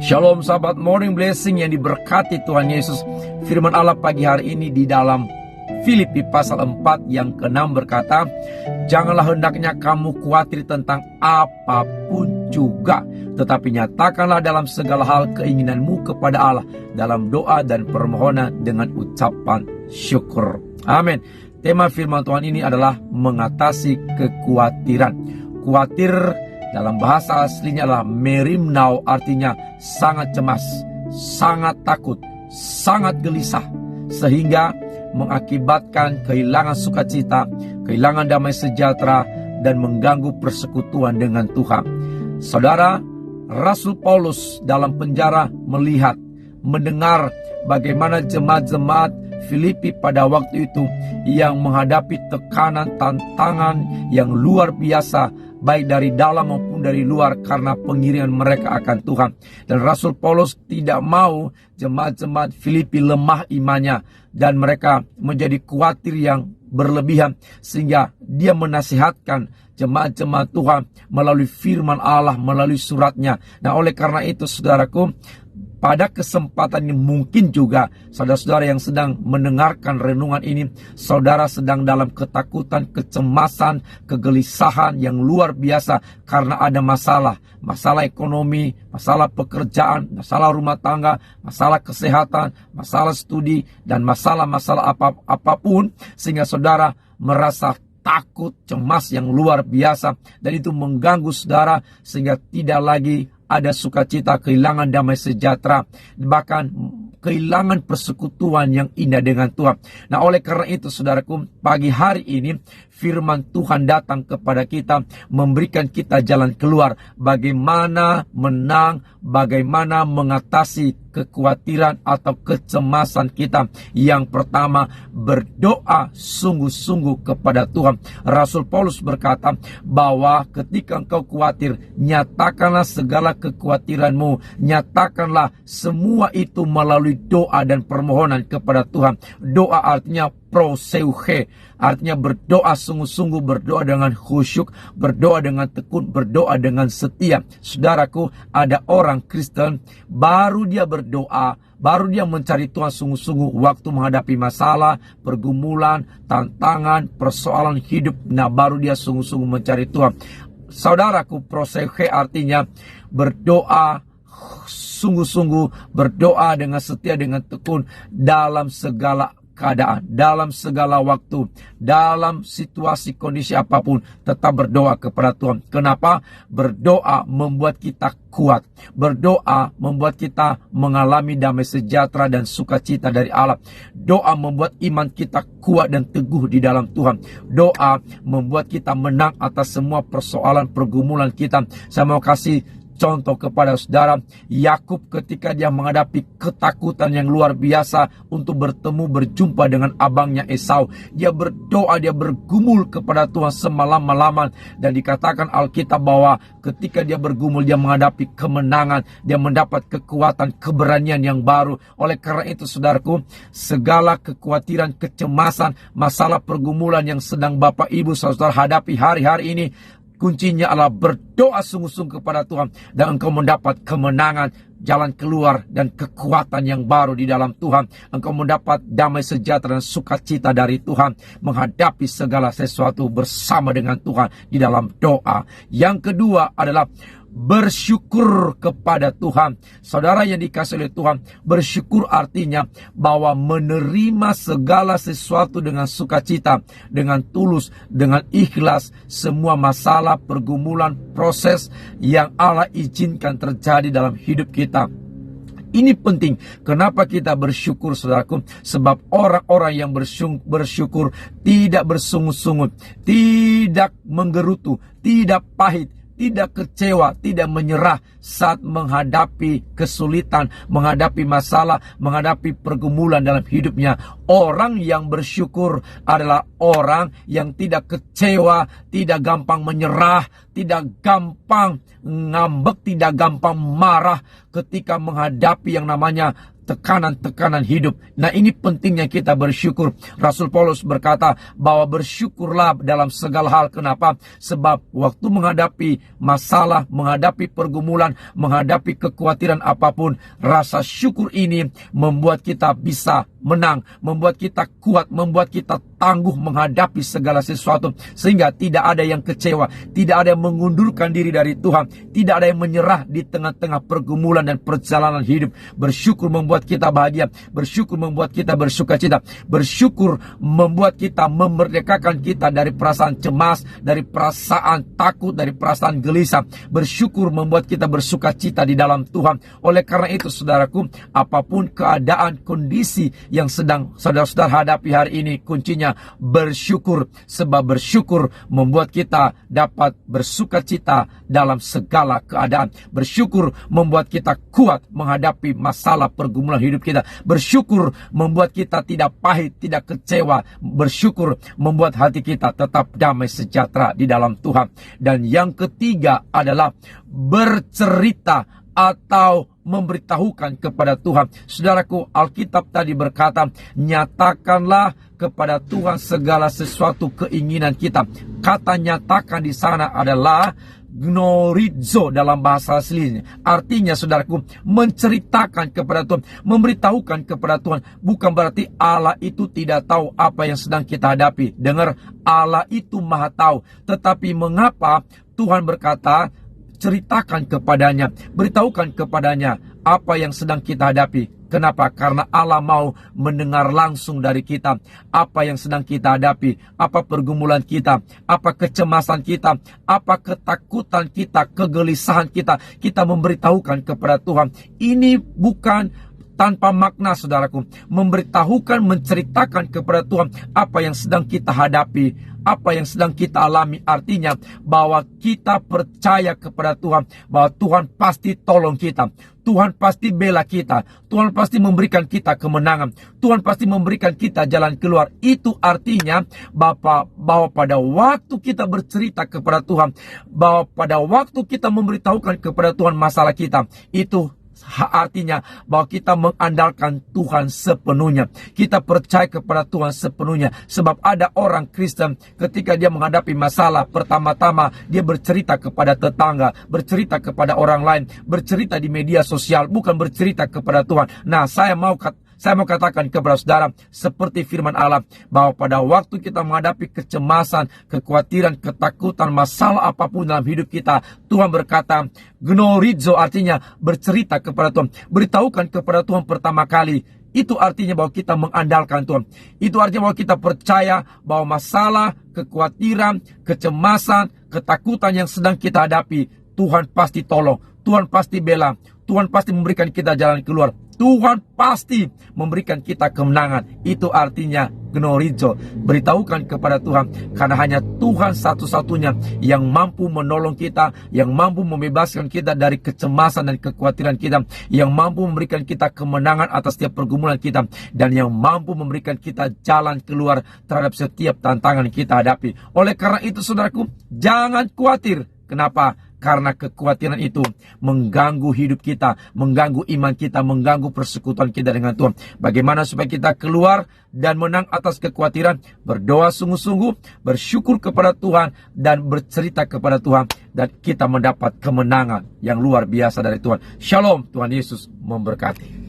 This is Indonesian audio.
Shalom sahabat Morning Blessing yang diberkati Tuhan Yesus. Firman Allah pagi hari ini di dalam Filipi pasal 4 yang ke-6 berkata, janganlah hendaknya kamu khawatir tentang apapun juga, tetapi nyatakanlah dalam segala hal keinginanmu kepada Allah dalam doa dan permohonan dengan ucapan syukur. Amin. Tema firman Tuhan ini adalah mengatasi kekhawatiran. Khawatir dalam bahasa aslinya adalah merimnau, artinya sangat cemas, sangat takut, sangat gelisah, sehingga mengakibatkan kehilangan sukacita, kehilangan damai sejahtera, dan mengganggu persekutuan dengan Tuhan. Saudara, Rasul Paulus dalam penjara melihat, mendengar bagaimana jemaat-jemaat Filipi pada waktu itu yang menghadapi tekanan, tantangan yang luar biasa, baik dari dalam maupun dari luar, karena pengirian mereka akan Tuhan. Dan Rasul Paulus tidak mau jemaat-jemaat Filipi lemah imannya dan mereka menjadi khawatir yang berlebihan, sehingga dia menasihatkan jemaat-jemaat Tuhan melalui firman Allah, melalui suratnya. Nah, oleh karena itu saudaraku, pada kesempatan ini mungkin juga saudara-saudara yang sedang mendengarkan renungan ini, saudara sedang dalam ketakutan, kecemasan, kegelisahan yang luar biasa karena ada masalah ekonomi, masalah pekerjaan, masalah rumah tangga, masalah kesehatan, masalah studi, dan masalah-masalah apapun, sehingga saudara merasa takut, cemas yang luar biasa, dan itu mengganggu saudara sehingga tidak lagi ada sukacita, kehilangan damai sejahtera, bahkan kehilangan persekutuan yang indah dengan Tuhan. Nah, oleh karena itu saudaraku, pagi hari ini firman Tuhan datang kepada kita, memberikan kita jalan keluar, bagaimana menang, bagaimana mengatasi kekhawatiran atau kecemasan kita. Yang pertama, berdoa sungguh-sungguh kepada Tuhan. Rasul Paulus berkata bahwa ketika engkau khawatir, nyatakanlah segala kekhawatiranmu, nyatakanlah semua itu melalui doa dan permohonan kepada Tuhan. Doa artinya proseuche, artinya berdoa sungguh-sungguh, berdoa dengan khusyuk, berdoa dengan tekun, berdoa dengan setia. Saudaraku, ada orang Kristen baru dia berdoa, baru dia mencari Tuhan sungguh-sungguh waktu menghadapi masalah, pergumulan, tantangan, persoalan hidup. Nah, baru dia sungguh-sungguh mencari Tuhan. Saudaraku, proseuche artinya berdoa sungguh-sungguh, berdoa dengan setia, dengan tekun dalam segala keadaan, dalam segala waktu, dalam situasi kondisi apapun, tetap berdoa kepada Tuhan. Kenapa? Berdoa membuat kita kuat. Berdoa membuat kita mengalami damai sejahtera dan sukacita dari Allah. Doa membuat iman kita kuat dan teguh di dalam Tuhan. Doa membuat kita menang atas semua persoalan pergumulan kita. Saya mau kasih contoh kepada saudara, Yakub ketika dia menghadapi ketakutan yang luar biasa untuk berjumpa dengan abangnya Esau. Dia berdoa, dia bergumul kepada Tuhan semalam-malaman. Dan dikatakan Alkitab bahwa ketika dia bergumul, dia menghadapi kemenangan. Dia mendapat kekuatan, keberanian yang baru. Oleh karena itu saudaraku, segala kekhawatiran, kecemasan, masalah pergumulan yang sedang Bapak Ibu saudara hadapi hari-hari ini, kuncinya adalah berdoa sungguh-sungguh kepada Tuhan, dan engkau mendapat kemenangan, jalan keluar, dan kekuatan yang baru di dalam Tuhan. Engkau mendapat damai sejahtera dan sukacita dari Tuhan, menghadapi segala sesuatu bersama dengan Tuhan di dalam doa. Yang kedua adalah bersyukur kepada Tuhan. Saudara yang dikasihi oleh Tuhan, bersyukur artinya bahwa menerima segala sesuatu dengan sukacita, dengan tulus, dengan ikhlas, semua masalah, pergumulan, proses yang Allah izinkan terjadi dalam hidup kita. Ini penting. Kenapa kita bersyukur, saudaraku? Sebab orang-orang yang bersyukur tidak bersungut-sungut, tidak menggerutu, tidak pahit, tidak kecewa, tidak menyerah saat menghadapi kesulitan, menghadapi masalah, menghadapi pergumulan dalam hidupnya. Orang yang bersyukur adalah orang yang tidak kecewa, tidak gampang menyerah, tidak gampang ngambek, tidak gampang marah ketika menghadapi yang namanya tekanan-tekanan hidup. Nah, ini pentingnya kita bersyukur. Rasul Paulus berkata bahwa bersyukurlah dalam segala hal. Kenapa? Sebab waktu menghadapi masalah, menghadapi pergumulan, menghadapi kekhawatiran apapun, rasa syukur ini membuat kita bisa menang, membuat kita kuat, membuat kita tangguh menghadapi segala sesuatu, sehingga tidak ada yang kecewa, tidak ada yang mengundurkan diri dari Tuhan, tidak ada yang menyerah di tengah-tengah pergumulan dan perjalanan hidup. Bersyukur membuat kita bahagia, bersyukur membuat kita bersukacita, bersyukur membuat kita memerdekakan kita dari perasaan cemas, dari perasaan takut, dari perasaan gelisah. Bersyukur membuat kita bersukacita di dalam Tuhan. Oleh karena itu, saudaraku, apapun keadaan, kondisi yang sedang saudara-saudara hadapi hari ini, kuncinya bersyukur. Sebab bersyukur membuat kita dapat bersukacita dalam segala keadaan. Bersyukur membuat kita kuat menghadapi masalah pergumulan hidup kita. Bersyukur membuat kita tidak pahit, tidak kecewa. Bersyukur membuat hati kita tetap damai sejahtera di dalam Tuhan. Dan yang ketiga adalah bercerita atau memberitahukan kepada Tuhan. Saudaraku, Alkitab tadi berkata, nyatakanlah kepada Tuhan segala sesuatu keinginan kita. Kata nyatakan di sana adalah gnorizo dalam bahasa aslinya. Artinya, saudaraku, menceritakan kepada Tuhan, memberitahukan kepada Tuhan. Bukan berarti Allah itu tidak tahu apa yang sedang kita hadapi. Dengar, Allah itu Maha tahu. Tetapi mengapa Tuhan berkata, ceritakan kepadanya, beritahukan kepadanya apa yang sedang kita hadapi. Kenapa? Karena Allah mau mendengar langsung dari kita apa yang sedang kita hadapi, apa pergumulan kita, apa kecemasan kita, apa ketakutan kita, kegelisahan kita. Kita memberitahukan kepada Tuhan. Ini bukan tanpa makna, saudaraku. Memberitahukan, menceritakan kepada Tuhan apa yang sedang kita hadapi, apa yang sedang kita alami. Artinya bahwa kita percaya kepada Tuhan, bahwa Tuhan pasti tolong kita, Tuhan pasti bela kita, Tuhan pasti memberikan kita kemenangan, Tuhan pasti memberikan kita jalan keluar. Itu artinya bahwa pada waktu kita bercerita kepada Tuhan, bahwa pada waktu kita memberitahukan kepada Tuhan masalah kita, itu artinya bahwa kita mengandalkan Tuhan sepenuhnya. Kita percaya kepada Tuhan sepenuhnya. Sebab ada orang Kristen ketika dia menghadapi masalah, pertama-tama dia bercerita kepada tetangga, bercerita kepada orang lain, bercerita di media sosial, bukan bercerita kepada Tuhan. Nah, saya mau katakan kepada saudara, seperti firman Allah, bahwa pada waktu kita menghadapi kecemasan, kekhawatiran, ketakutan, masalah apapun dalam hidup kita, Tuhan berkata, gnorizo, artinya bercerita kepada Tuhan, beritahukan kepada Tuhan pertama kali. Itu artinya bahwa kita mengandalkan Tuhan. Itu artinya bahwa kita percaya bahwa masalah, kekhawatiran, kecemasan, ketakutan yang sedang kita hadapi, Tuhan pasti tolong, Tuhan pasti bela, Tuhan pasti memberikan kita jalan keluar, Tuhan pasti memberikan kita kemenangan. Itu artinya gnorizo, beritahukan kepada Tuhan, karena hanya Tuhan satu-satunya yang mampu menolong kita, yang mampu membebaskan kita dari kecemasan dan kekhawatiran kita, yang mampu memberikan kita kemenangan atas setiap pergumulan kita, dan yang mampu memberikan kita jalan keluar terhadap setiap tantangan yang kita hadapi. Oleh karena itu, saudaraku, jangan khawatir. Kenapa? Karena kekhawatiran itu mengganggu hidup kita, mengganggu iman kita, mengganggu persekutuan kita dengan Tuhan. Bagaimana supaya kita keluar dan menang atas kekhawatiran? Berdoa sungguh-sungguh, bersyukur kepada Tuhan, dan bercerita kepada Tuhan. Dan kita mendapat kemenangan yang luar biasa dari Tuhan. Shalom, Tuhan Yesus memberkati.